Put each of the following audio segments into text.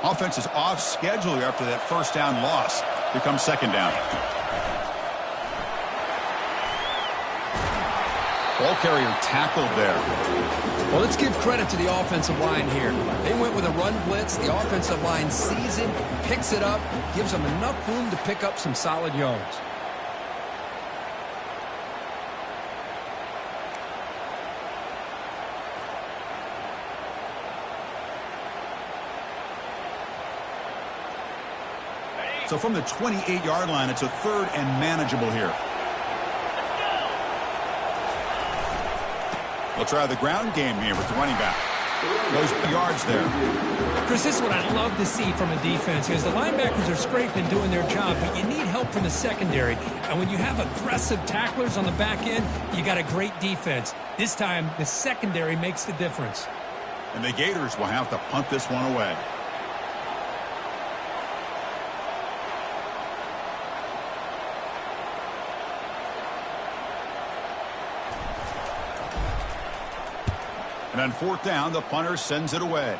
Offense is off schedule after that first down loss. Becomes second down. Ball carrier tackled there. Well, let's give credit to the offensive line here. They went with a run blitz. The offensive line sees it, picks it up, gives them enough room to pick up some solid yards. So from the 28-yard line, it's a third and manageable here. We'll try the ground game here with the running back. Those yards there. Chris, this is what I love to see from a defense, because the linebackers are scraping doing their job, but you need help from the secondary. And when you have aggressive tacklers on the back end, you got a great defense. This time, the secondary makes the difference. And the Gators will have to punt this one away. And on fourth down, the punter sends it away.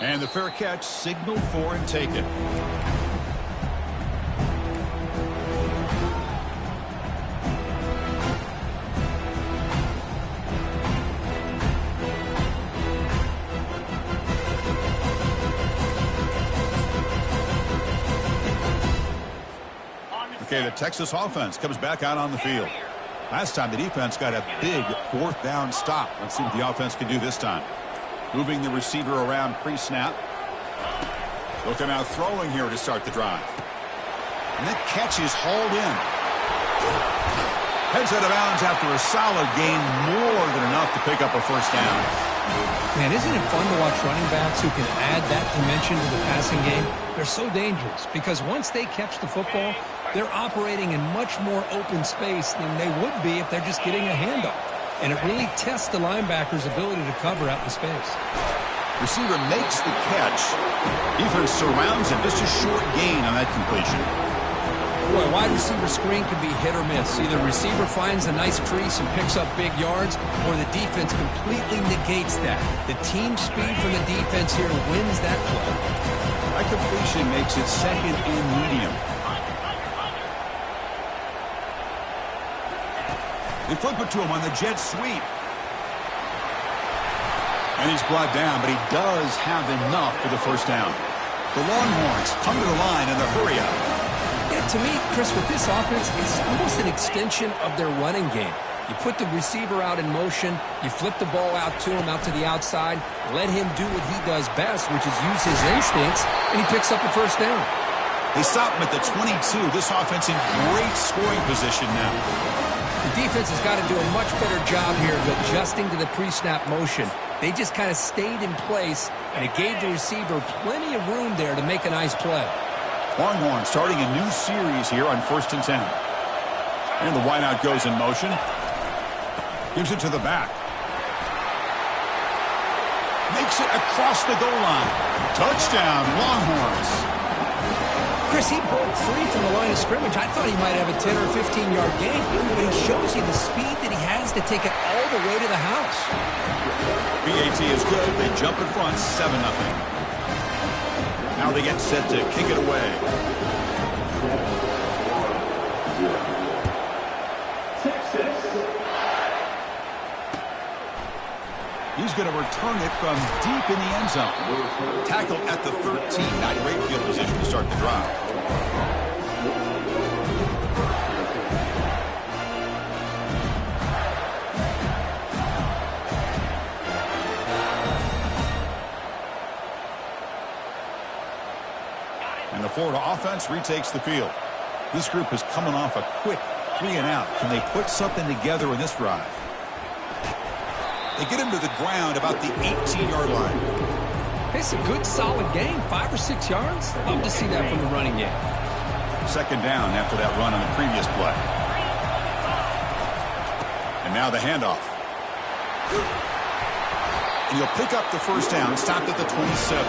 And the fair catch, signal for and take it. Okay, the Texas offense comes back out on the field. Last time the defense got a big fourth down stop. Let's see what the offense can do this time. Moving the receiver around pre-snap. They'll come out throwing here to start the drive. And that catch is hauled in. Heads out of bounds after a solid gain, more than enough to pick up a first down. Man, isn't it fun to watch running backs who can add that dimension to the passing game? They're so dangerous because once they catch the football, they're operating in much more open space than they would be if they're just getting a handoff. And it really tests the linebacker's ability to cover out in space. Receiver makes the catch. Defense surrounds him. Just a short gain on that completion. Boy, a wide receiver screen can be hit or miss. Either receiver finds a nice crease and picks up big yards, or the defense completely negates that. The team speed from the defense here wins that play. That completion makes it second and medium. They flip it to him on the jet sweep. And he's brought down, but he does have enough for the first down. The Longhorns come to the line in the hurry up. Yeah, to me, Chris, with this offense, it's almost an extension of their running game. You put the receiver out in motion, you flip the ball out to him, out to the outside, let him do what he does best, which is use his instincts, and he picks up a first down. They stop him at the 22. This offense in great scoring position now. The defense has got to do a much better job here of adjusting to the pre-snap motion. They just kind of stayed in place, and it gave the receiver plenty of room there to make a nice play. Longhorn starting a new series here on 1st and 10. And the wideout goes in motion. Gives it to the back. Makes it across the goal line. Touchdown, Longhorns. Chris, he broke free from the line of scrimmage. I thought he might have a 10 or 15-yard gain, but he shows you the speed that he has to take it all the way to the house. BAT is good. They jump in front, 7-0. Now they get set to kick it away. He's going to return it from deep in the end zone. Tackle at the 13. Not great field position to start the drive. And the Florida offense retakes the field. This group is coming off a quick 3-and-out. Can they put something together in this drive? They get him to the ground about the 18-yard line. It's a good, solid gain, 5 or 6 yards. Love to see that from the running game. Second down after that run on the previous play. And now the handoff. And you'll pick up the first down, stopped at the 27.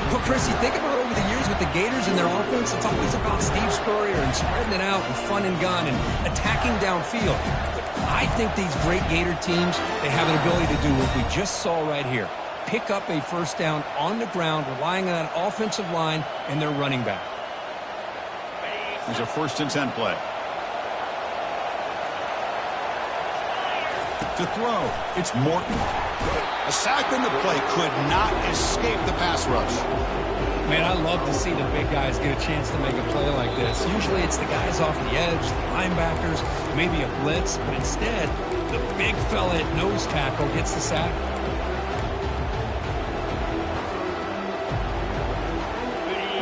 Well, Chris, you think about over the years with the Gators and their offense, it's always about Steve Spurrier and spreading it out and fun and gun and attacking downfield. I think these great Gator teams, they have an ability to do what we just saw right here. pick up a first down on the ground, relying on that offensive line and their running back. Here's a 1st and 10 play. To throw, it's Morton. A sack on the play could not escape the pass rush. Man, I love to see the big guys get a chance to make a play like this. Usually it's the guys off the edge, the linebackers, maybe a blitz, but instead the big fella at nose tackle gets the sack.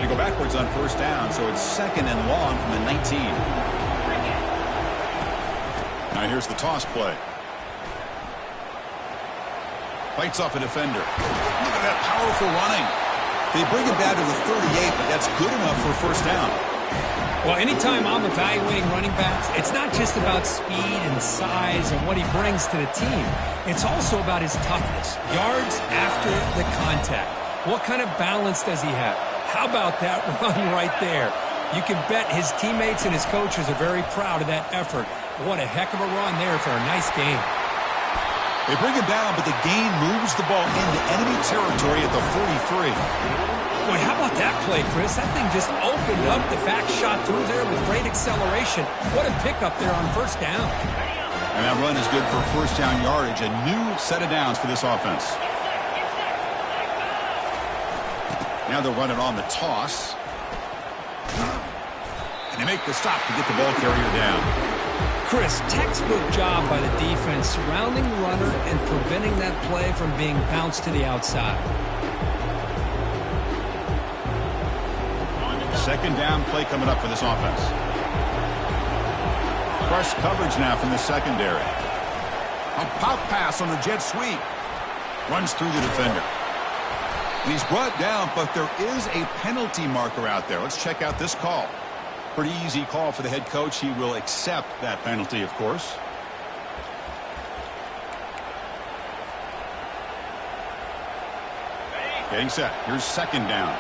They go backwards on 1st down, so it's 2nd and long from the 19. Now here's the toss play. Fights off a defender. Look at that powerful running. They bring him down to the 38, but that's good enough for a 1st down. Well, anytime I'm evaluating running backs, it's not just about speed and size and what he brings to the team. It's also about his toughness. Yards after the contact. What kind of balance does he have? How about that run right there? You can bet his teammates and his coaches are very proud of that effort. What a heck of a run there for a nice game. They bring him down, but the gain moves the ball into enemy territory at the 43. Boy, how about that play, Chris? That thing just opened up. The back shot through there with great acceleration. What a pickup there on 1st down. And that run is good for 1st down yardage. A new set of downs for this offense. Now they're running on the toss. And they make the stop to get the ball carrier down. Chris, textbook job by the defense surrounding the runner and preventing that play from being bounced to the outside. 2nd down play coming up for this offense. Fresh coverage now from the secondary. A pop pass on the jet sweep. Runs through the defender. And he's brought down, but there is a penalty marker out there. Let's check out this call. Pretty easy call for the head coach. He will accept that penalty, of course. Getting set. Here's 2nd down.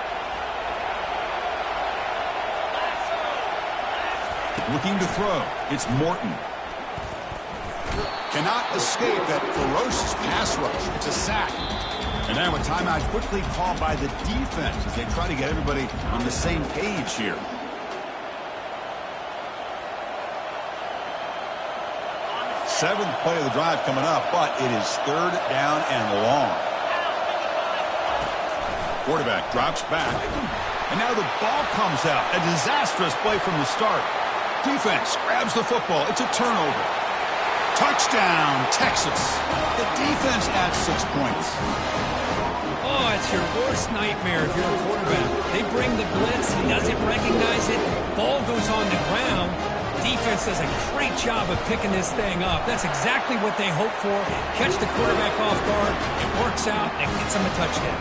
Looking to throw. It's Morton. Cannot escape that ferocious pass rush. It's a sack. And now a timeout quickly called by the defense as they try to get everybody on the same page here. Seventh play of the drive coming up, but it is 3rd down and long. Quarterback drops back. And now the ball comes out. A disastrous play from the start. Defense grabs the football. It's a turnover. Touchdown, Texas. The defense adds 6 points. Oh, it's your worst nightmare if you're a quarterback. They bring the blitz. He doesn't recognize it. Ball goes on the ground. Defense does a great job of picking this thing up. That's exactly what they hope for. Catch the quarterback off guard. It works out and gets him a touchdown.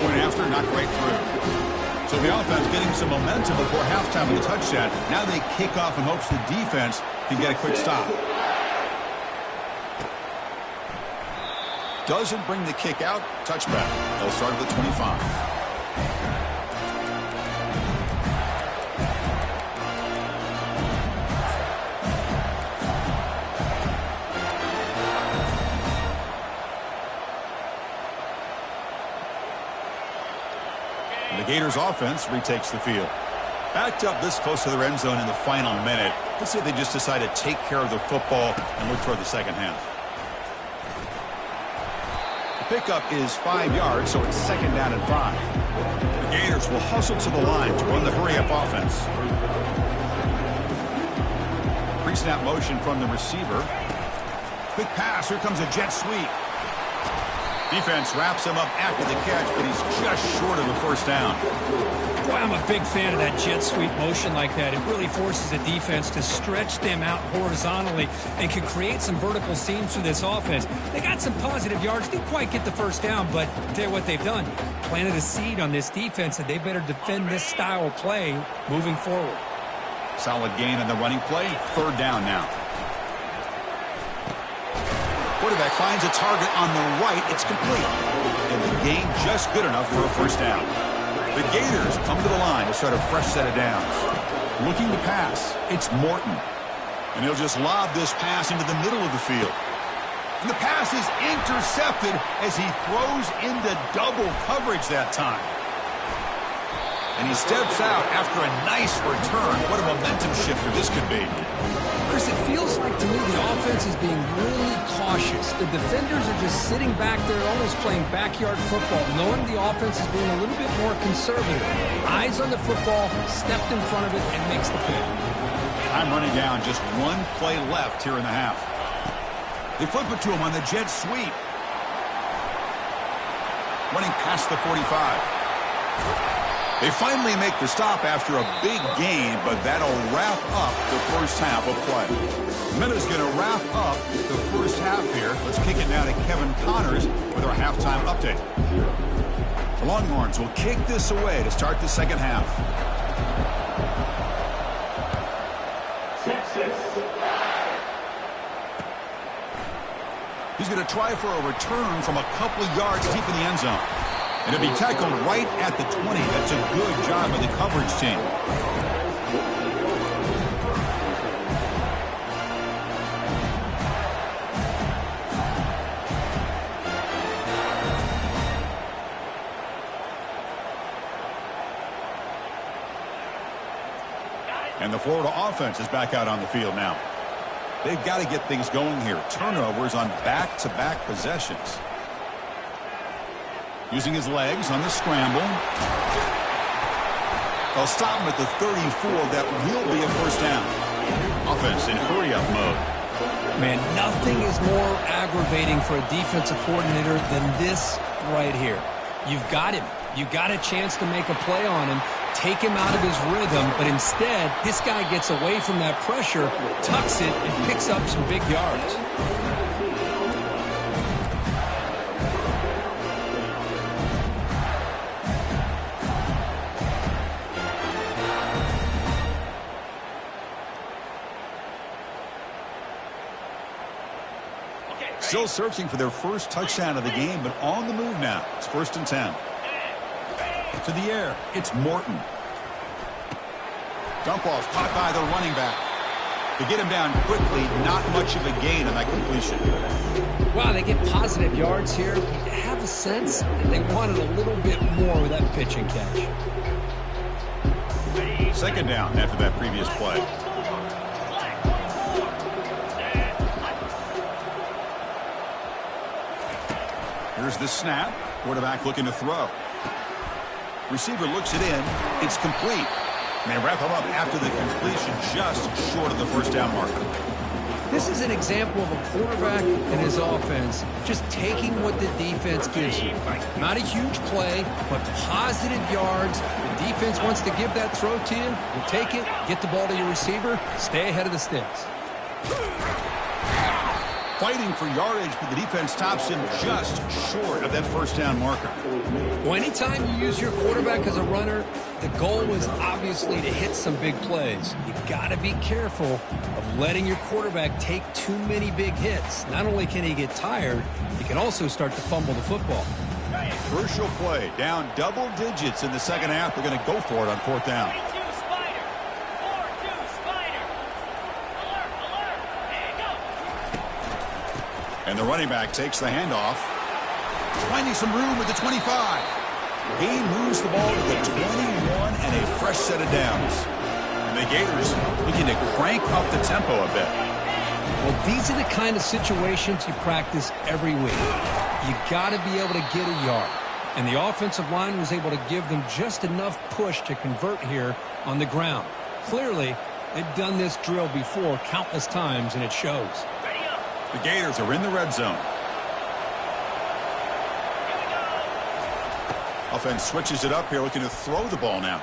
Point after, not quite through. So the offense getting some momentum before halftime with a touchdown. Now they kick off in hopes the defense can get a quick stop. Doesn't bring the kick out. Touchback. They'll start at the 25. The Gators offense retakes the field. Backed up this close to their end zone in the final minute. Let's say they just decide to take care of the football and look toward the second half. The pickup is 5 yards, so it's 2nd down and 5. The Gators will hustle to the line to run the hurry-up offense. Pre-snap motion from the receiver. Quick pass. Here comes a jet sweep. Defense wraps him up after the catch, but he's just short of the 1st down. Boy, I'm a big fan of that jet sweep motion like that. It really forces the defense to stretch them out horizontally and can create some vertical seams for this offense. They got some positive yards. Didn't quite get the 1st down, but I'll tell you what they've done. Planted a seed on this defense, and they better defend this style of play moving forward. Solid gain on the running play. 3rd down now. Quarterback finds a target on the right. It's complete. And the gain just good enough for a 1st down. The Gators come to the line to start a fresh set of downs. Looking to pass. It's Morton. And he'll just lob this pass into the middle of the field. And the pass is intercepted as he throws into double coverage that time. And he steps out after a nice return. What a momentum shifter this could be. Chris, it feels like to me the offense is being really cautious. The defenders are just sitting back there almost playing backyard football, knowing the offense is being a little bit more conservative. Eyes on the football, stepped in front of it, and makes the pick. Time running down, just one play left here in the half. They flip it to him on the jet sweep. Running past the 45. They finally make the stop after a big gain, but that'll wrap up the first half of play. Minna's going to wrap up the first half here. Let's kick it now to Kevin Connors with our halftime update. The Longhorns will kick this away to start the second half. He's going to try for a return from a couple of yards deep in the end zone. And it'll be tackled right at the 20. That's a good job by the coverage team. And the Florida offense is back out on the field now. They've got to get things going here. Turnovers on back-to-back possessions. Using his legs on the scramble. They'll stop him at the 34. That will be a first down. Offense in hurry-up mode. Man, nothing is more aggravating for a defensive coordinator than this right here. You've got him. You got a chance to make a play on him, take him out of his rhythm, but instead, this guy gets away from that pressure, tucks it, and picks up some big yards. Still searching for their first touchdown of the game, but on the move now. It's 1st and 10. To the air, it's Morton. Dump off caught by the running back. To get him down quickly, not much of a gain on that completion. Wow, they get positive yards here. You have a sense that they wanted a little bit more with that pitch and catch. Second down after that previous play. Here's the snap. Quarterback looking to throw. Receiver looks it in. It's complete. And they wrap him up after the completion, just short of the first down marker. This is an example of a quarterback and his offense just taking what the defense gives you. Not a huge play, but positive yards. The defense wants to give that throw to you. You take it, get the ball to your receiver, stay ahead of the sticks. Fighting for yardage, but the defense stops him just short of that first down marker. Well, anytime you use your quarterback as a runner, the goal is obviously to hit some big plays. You got to be careful of letting your quarterback take too many big hits. Not only can he get tired, he can also start to fumble the football. Crucial play, down double digits in the second half. They're going to go for it on 4th down. And the running back takes the handoff. Finding some room with the 25. He moves the ball to the 21 and a fresh set of downs. And the Gators looking to crank up the tempo a bit. Well, these are the kind of situations you practice every week. You got to be able to get a yard. And the offensive line was able to give them just enough push to convert here on the ground. Clearly, they've done this drill before countless times, and it shows. The Gators are in the red zone. Offense switches it up here, looking to throw the ball now.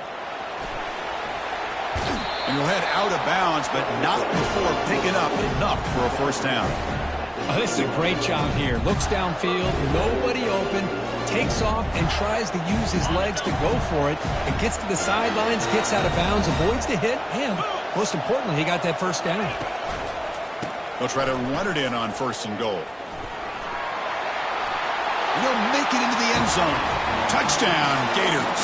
And he'll head out of bounds, but not before picking up enough for a first down. Oh, this is a great job here. Looks downfield, nobody open, takes off and tries to use his legs to go for it. It gets to the sidelines, gets out of bounds, avoids the hit, and most importantly, he got that first down. They'll try to run it in on 1st and goal. They'll make it into the end zone. Touchdown, Gators.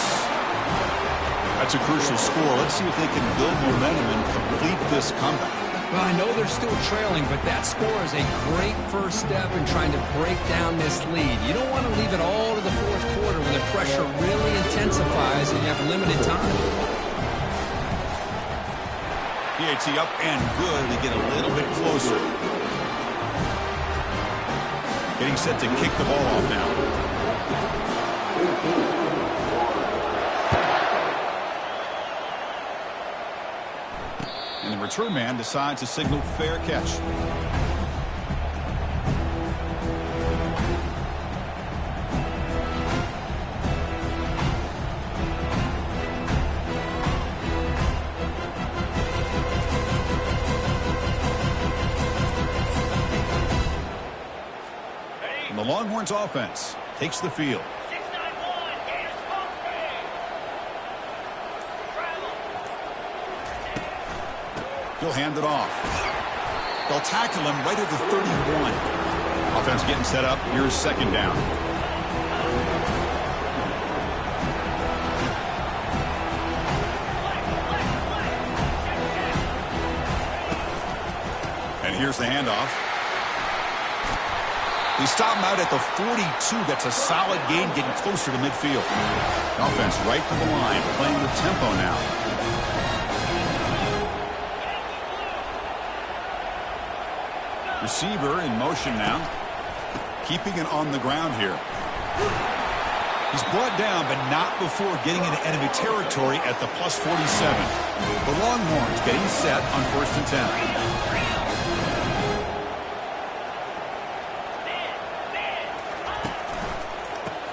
That's a crucial score. Let's see if they can build momentum and complete this comeback. Well, I know they're still trailing, but that score is a great first step in trying to break down this lead. You don't want to leave it all to the fourth quarter when the pressure really intensifies and you have limited time. PAT up and good to get a little bit closer. Getting set to kick the ball off now. And the return man decides to signal fair catch. And the Longhorns offense takes the field. He'll hand it off. They'll tackle him right at the 31. Offense getting set up. Here's second down. And here's the handoff. He stopped him out at the 42. That's a solid gain, getting closer to midfield. Offense right to the line, playing with tempo now. Receiver in motion now. Keeping it on the ground here. He's brought down, but not before getting into enemy territory at the plus 47. The Longhorns getting set on 1st and 10.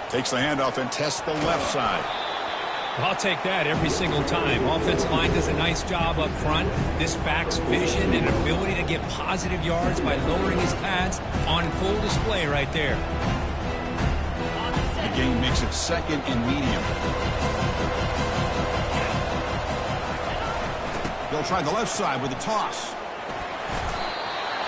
Takes the handoff and tests the left side. I'll take that every single time. Offensive line does a nice job up front. This back's vision and ability to get positive yards by lowering his pads on full display right there. The gain makes it second and medium. They'll try the left side with a toss.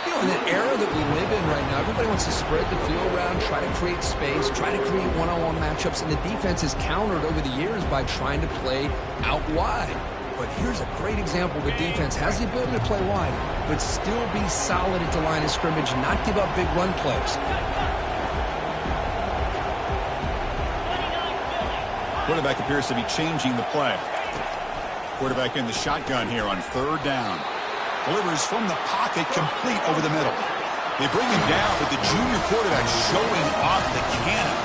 You know, in the era that we live in right now, everybody wants to spread the field around, try to create space, try to create one-on-one matchups, and the defense has countered over the years by trying to play out wide. But here's a great example of a defense has the ability to play wide, but still be solid at the line of scrimmage, not give up big run plays. Quarterback appears to be changing the play. Quarterback in the shotgun here on 3rd down. Delivers from the pocket, complete over the middle. They bring him down, but the junior quarterback showing off the cannon.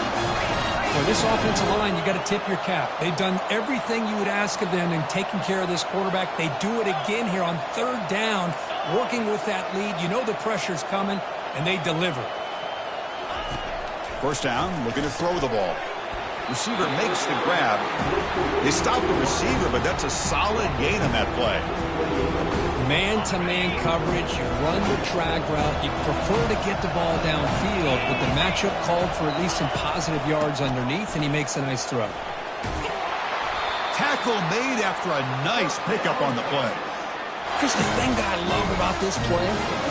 For this offensive line, you got to tip your cap. They've done everything you would ask of them in taking care of this quarterback. They do it again here on 3rd down, working with that lead. You know the pressure's coming, and they deliver. 1st down, looking to throw the ball. Receiver makes the grab. They stop the receiver, but that's a solid gain on that play. Man-to-man coverage, you run the drag route, you prefer to get the ball downfield, but the matchup called for at least some positive yards underneath, and he makes a nice throw. Tackle made after a nice pickup on the play. Chris, the thing that I love about this play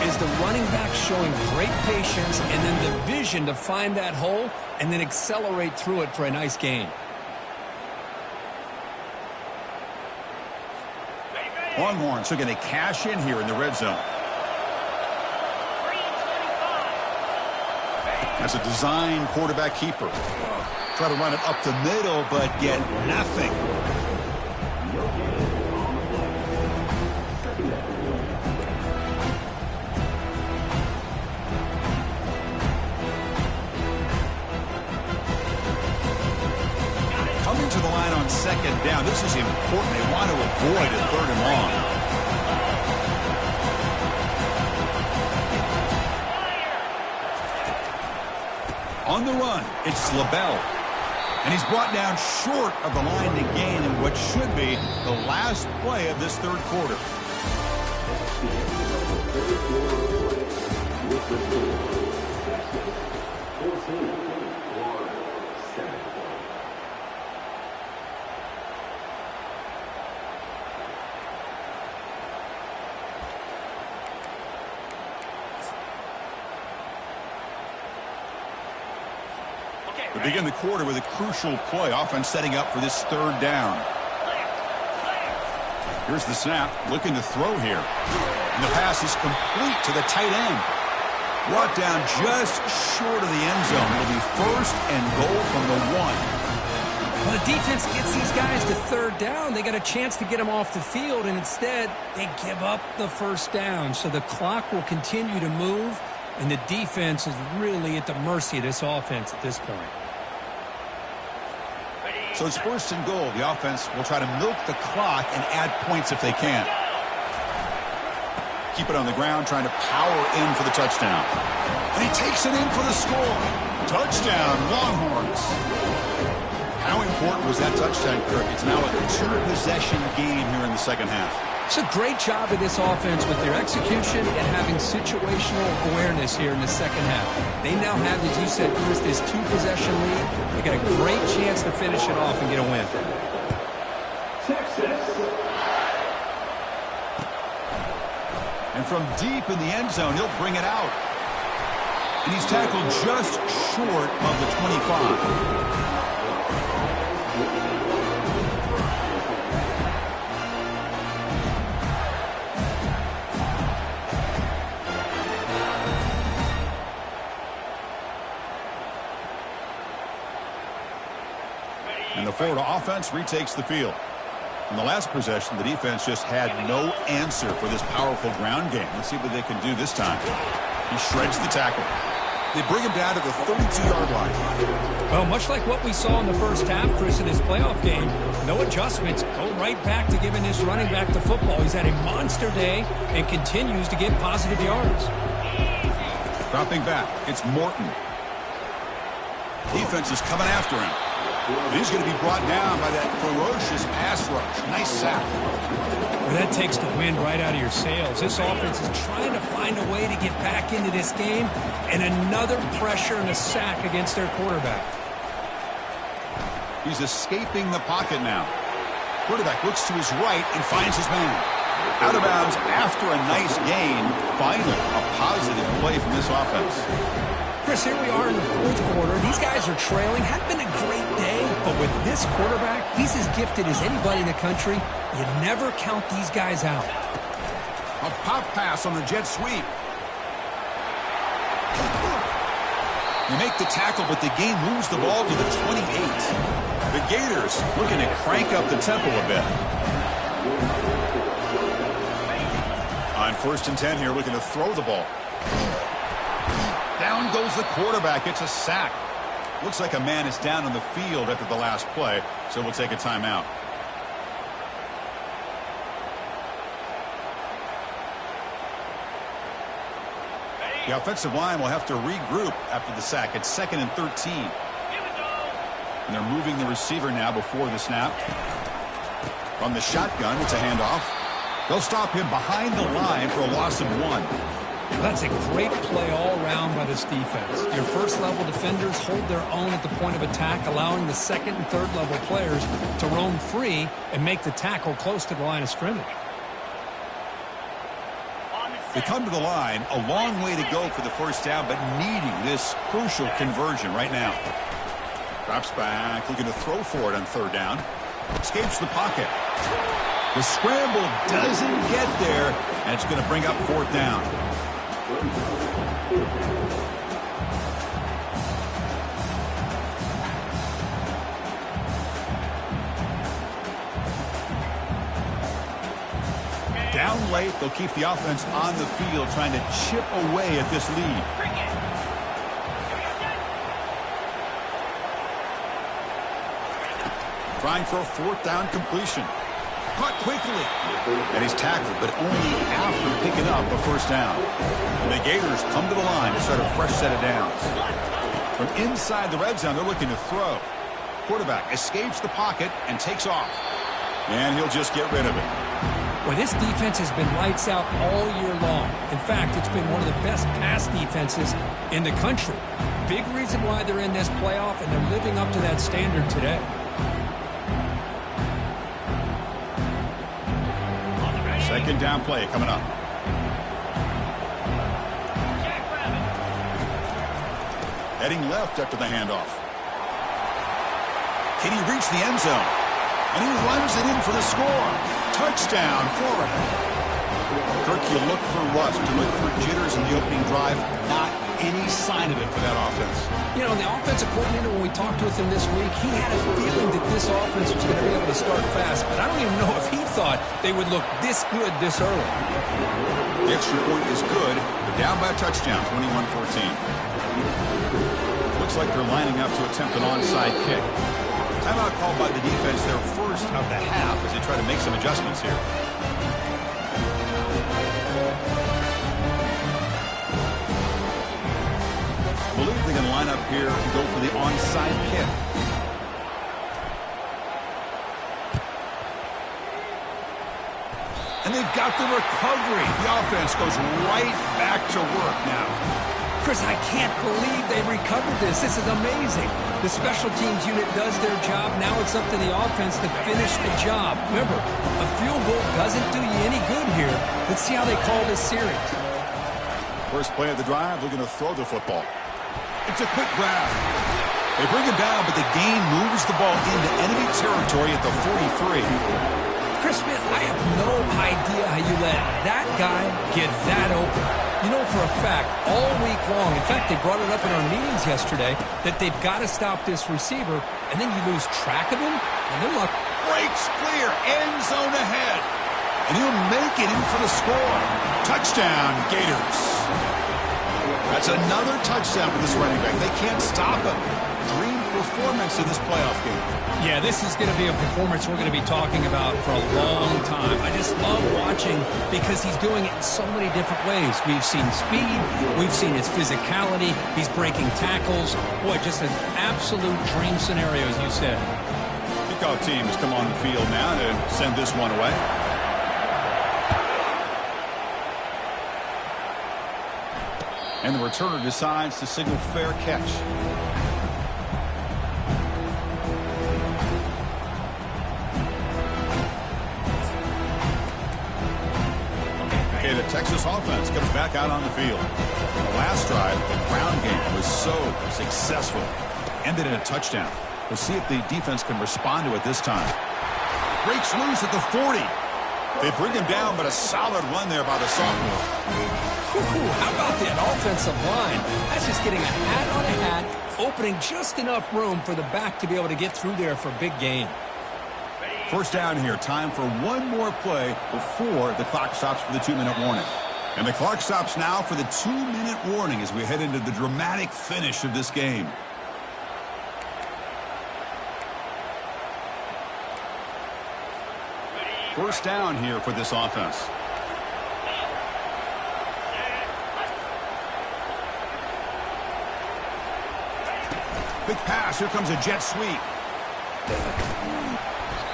is the running back showing great patience and then the vision to find that hole and then accelerate through it for a nice gain. Longhorns are going to cash in here in the red zone. That's a design quarterback keeper. Try to run it up the middle, but get nothing. Coming to the line on 2nd down. This is important. They want to avoid a 3rd and long. On the run, it's LaBelle. And he's brought down short of the line to gain in what should be the last play of this 3rd quarter. We begin the quarter with a crucial play. Offense setting up for this 3rd down. Here's the snap, looking to throw here. And the pass is complete to the tight end. Brought down just short of the end zone. It'll be first and goal from the 1. Well, the defense gets these guys to third down. They got a chance to get them off the field, and instead they give up the first down. So the clock will continue to move, and the defense is really at the mercy of this offense at this point. So it's first and goal. The offense will try to milk the clock and add points if they can. Keep it on the ground, trying to power in for the touchdown. And he takes it in for the score. Touchdown, Longhorns. How important was that touchdown, Kirk? It's now a 2-possession game here in the second half. It's a great job of this offense with their execution and having situational awareness here in the second half. They now have, as you said, Chris, this 2-possession lead. They got a great chance to finish it off and get a win. And from deep in the end zone, he'll bring it out. And he's tackled just short of the 25. And the Florida offense retakes the field. In the last possession, the defense just had no answer for this powerful ground game. Let's see what they can do this time. He shreds the tackle. They bring him down to the 32-yard line. Well, much like what we saw in the first half, Chris, in his playoff game, no adjustments. Go right back to giving this running back the football. He's had a monster day and continues to get positive yards. Dropping back, it's Morton. Defense is coming after him. And he's going to be brought down by that ferocious pass rush. Nice sack. Well, that takes the wind right out of your sails. This offense is trying to find a way to get back into this game, and another pressure and a sack against their quarterback. He's escaping the pocket now. Quarterback looks to his right and finds his man. Out of bounds after a nice gain. Finally, a positive play from this offense. Chris, here we are in the fourth quarter. These guys are trailing. Had been a great day, but with this quarterback, he's as gifted as anybody in the country. You never count these guys out. A pop pass on the jet sweep. They make the tackle, but the game moves the ball to the 28. The Gators looking to crank up the tempo a bit. On 1st and 10 here, looking to throw the ball. Down goes the quarterback. It's a sack. Looks like a man is down on the field after the last play, so we'll take a timeout. The offensive line will have to regroup after the sack. It's 2nd and 13. And they're moving the receiver now before the snap. From the shotgun, it's a handoff. They'll stop him behind the line for a loss of 1. That's a great play all around by this defense. Your first-level defenders hold their own at the point of attack, allowing the second and third-level players to roam free and make the tackle close to the line of scrimmage. They come to the line, a long way to go for the first down, but needing this crucial conversion right now. Drops back, looking to throw for it on 3rd down. Escapes the pocket. The scramble doesn't get there, and it's going to bring up 4th down. Down late, they'll keep the offense on the field, trying to chip away at this lead. Trying for a 4th down completion. Caught quickly. And he's tackled, but only after picking up a 1st down. And the Gators come to the line to start a fresh set of downs. From inside the red zone, they're looking to throw. Quarterback escapes the pocket and takes off. And he'll just get rid of it. Well, this defense has been lights out all year long. In fact, it's been one of the best pass defenses in the country. Big reason why they're in this playoff, and they're living up to that standard today. Second down play coming up. Heading left after the handoff. Can he reach the end zone? And he runs it in for the score. Touchdown, Florida. Kirk, you look for rust, you look for jitters in the opening drive. Not any sign of it for that offense. You know, the offensive coordinator, when we talked with him this week, he had a feeling that this offense was going to be able to start fast, but I don't even know if he thought they would look this good this early. The extra point is good, but down by a touchdown, 21-14. Looks like they're lining up to attempt an onside kick. Timeout called by the defense, their first of the half, as they try to make some adjustments here. I believe they can line up here and go for the onside kick. And they've got the recovery. The offense goes right back to work now. Chris, I can't believe they recovered this. This is amazing. The special teams unit does their job. Now it's up to the offense to finish the job. Remember, a field goal doesn't do you any good here. Let's see how they call this series. First play of the drive, they're going to throw the football. It's a quick grab. They bring him down, but the gain moves the ball into enemy territory at the 43. Chris, man, I have no idea how you let that guy get that open. You know for a fact, all week long, in fact, they brought it up in our meetings yesterday, that they've got to stop this receiver, and then you lose track of him, and they're like, breaks clear, end zone ahead. And he'll make it in for the score. Touchdown, Gators. That's another touchdown for this running back. They can't stop him. Dream performance in this playoff game. Yeah, this is going to be a performance we're going to be talking about for a long time. I just love watching because he's doing it in so many different ways. We've seen speed. We've seen his physicality. He's breaking tackles. Boy, just an absolute dream scenario, as you said. Kickoff team has come on the field now to send this one away. And the returner decides to signal fair catch. Okay, the Texas offense comes back out on the field. The last drive, the ground game was so successful. Ended in a touchdown. We'll see if the defense can respond to it this time. Breaks loose at the 40. They bring him down, but a solid run there by the sophomore. How about that offensive line? That's just getting a hat on a hat, opening just enough room for the back to be able to get through there for a big gain. First down here. Time for one more play before the clock stops for the 2-minute warning. And the clock stops now for the 2-minute warning as we head into the dramatic finish of this game. First down here for this offense. Big pass. Here comes a jet sweep.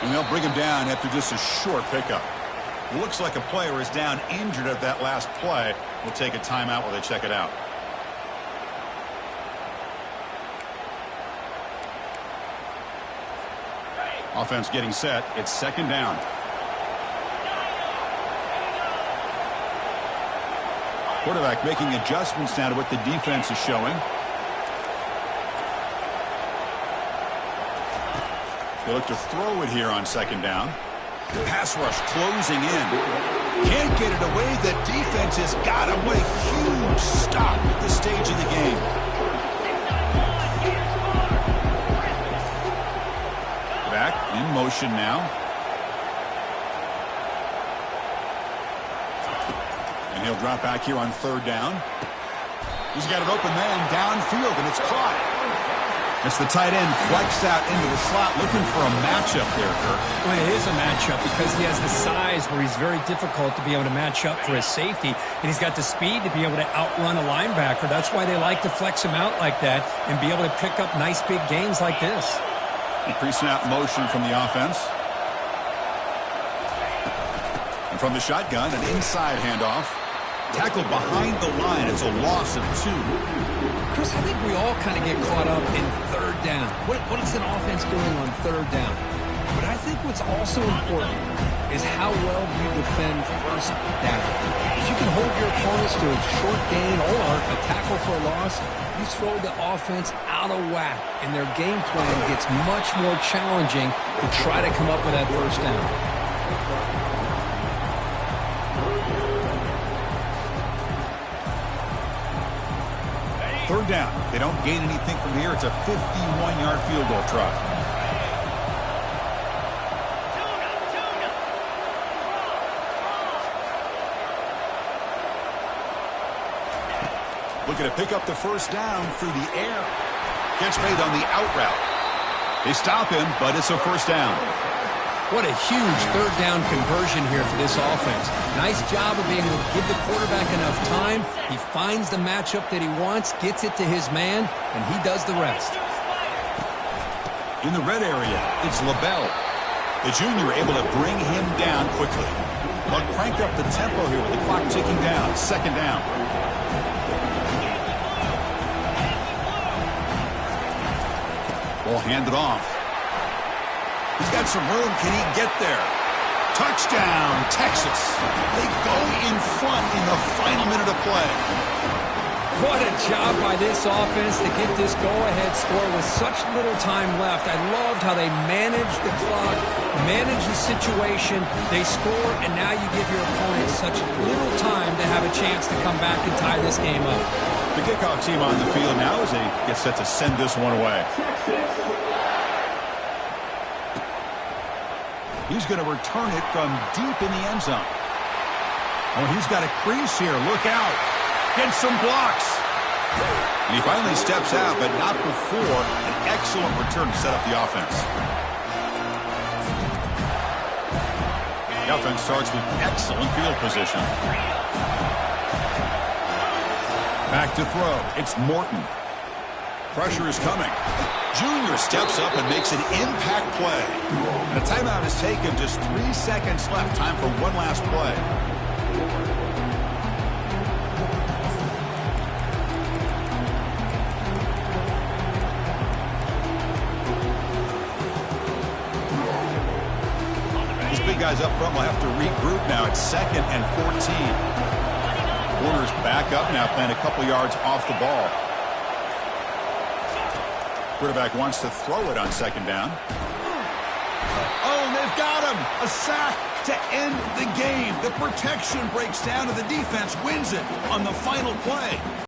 And they'll bring him down after just a short pickup. Looks like a player is down injured at that last play. We'll take a timeout while they check it out. Offense getting set. It's second down. Quarterback making adjustments now to what the defense is showing. They look to throw it here on second down. The pass rush closing in. Can't get it away. The defense has got him. What a huge stop at this stage of the game. Back in motion now. And he'll drop back here on third down. He's got an open man downfield, and it's caught. It's the tight end flexed out into the slot, looking for a matchup there, Kirk. Well, it is a matchup because he has the size where he's very difficult to be able to match up for his safety, and he's got the speed to be able to outrun a linebacker. That's why they like to flex him out like that and be able to pick up nice big gains like this. Pre-snap motion from the offense. And from the shotgun, an inside handoff. Tackled behind the line. It's a loss of 2. Chris, I think we all kind of get caught up in third down. What is an offense doing on third down? But I think what's also important is how well you defend first down. If you can hold your opponents to a short gain or a tackle for a loss, you throw the offense out of whack, and their game plan gets much more challenging to try to come up with that first down. Third down. If they don't gain anything from here, it's a 51-yard field goal try. Looking to pick up the first down through the air. Catch made on the out route. They stop him, but it's a first down. What a huge third down conversion here for this offense. Nice job of being able to give the quarterback enough time. He finds the matchup that he wants, gets it to his man, and he does the rest. In the red area, it's LaBelle. The junior able to bring him down quickly. They'll crank up the tempo here with the clock ticking down. Second down. Ball handed off. He's got some room. Can he get there? Touchdown, Texas. They go in front in the final minute of play. What a job by this offense to get this go-ahead score with such little time left. I loved how they managed the clock, managed the situation. They score, and now you give your opponent such little time to have a chance to come back and tie this game up. The kickoff team on the field now as they get set to send this one away. He's going to return it from deep in the end zone. Oh, he's got a crease here. Look out. Get some blocks. And he finally steps out, but not before an excellent return to set up the offense. The offense starts with excellent field position. Back to throw. It's Morton. Pressure is coming. Junior steps up and makes an impact play. And a timeout is taken. Just 3 seconds left. Time for one last play. These big guys up front will have to regroup now. It's 2nd and 14. Warner's back up now, playing a couple yards off the ball. Quarterback wants to throw it on second down. Oh, they've got him. A sack to end the game. The protection breaks down and the defense wins it on the final play.